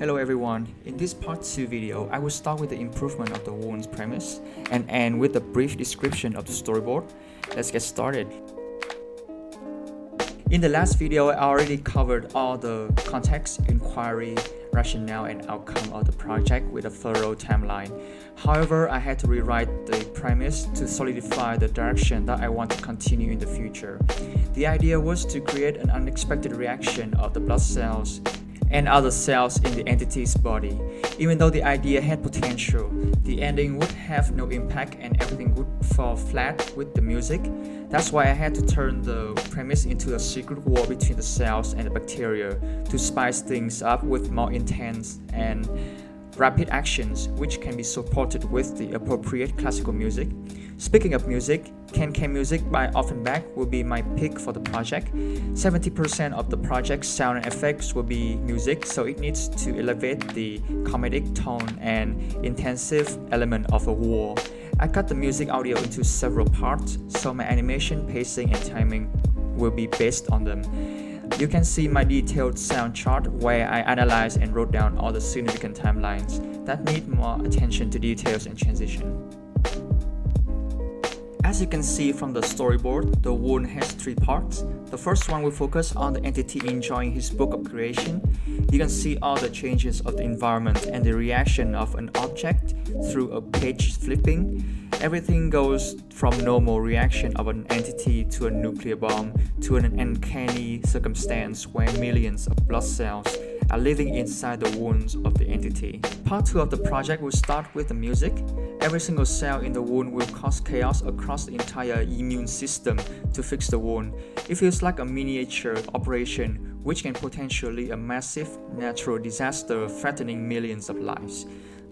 Hello everyone, in this part 2 video, I will start with the improvement of the wound's premise and end with a brief description of the storyboard. Let's get started. In the last video, I already covered all the context, inquiry, rationale and outcome of the project with a thorough timeline. However, I had to rewrite the premise to solidify the direction that I want to continue in the future. The idea was to create an unexpected reaction of the blood cells and other cells in the entity's body. Even though the idea had potential, the ending would have no impact and everything would fall flat with the music. That's why I had to turn the premise into a secret war between the cells and the bacteria to spice things up with more intense and rapid actions, which can be supported with the appropriate classical music. Speaking of music, Can Music by Offenbach will be my pick for the project. 70% of the project's sound and effects will be music, so it needs to elevate the comedic tone and intensive element of a war. I cut the music audio into several parts, so my animation, pacing, and timing will be based on them. You can see my detailed sound chart where I analyzed and wrote down all the significant timelines that need more attention to details and transition. As you can see from the storyboard, the wound has 3 parts. The first one will focus on the entity enjoying his book of creation. You can see all the changes of the environment and the reaction of an object through a page flipping. Everything goes from normal reaction of an entity to a nuclear bomb to an uncanny circumstance where millions of blood cells are living inside the wounds of the entity. Part 2 of the project will start with the music. Every single cell in the wound will cause chaos across the entire immune system to fix the wound. It feels like a miniature operation, which can potentially a massive natural disaster threatening millions of lives.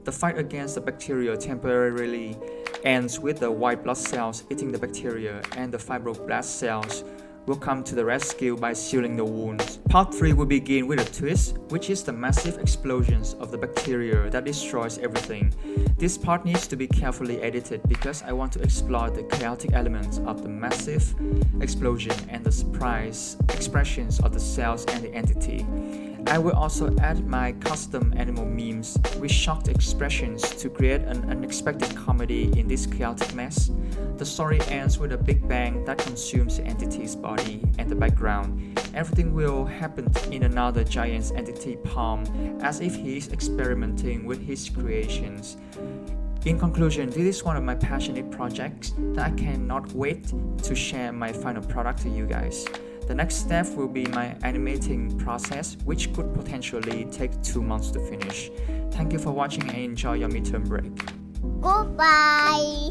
The fight against the bacteria temporarily ends with the white blood cells eating the bacteria, and the fibroblast cells will come to the rescue by sealing the wounds. Part 3 will begin with a twist, which is the massive explosions of the bacteria that destroys everything. This part needs to be carefully edited because I want to explore the chaotic elements of the massive explosion and the surprise expressions of the cells and the entity. I will also add my custom animal memes with shocked expressions to create an unexpected comedy in this chaotic mess. The story ends with a big bang that consumes the entity's body and the background. Everything will happen in another giant entity palm, as if he is experimenting with his creations. In conclusion, this is one of my passionate projects that I cannot wait to share my final product to you guys. The next step will be my animating process, which could potentially take 2 months to finish. Thank you for watching and enjoy your midterm break. Goodbye.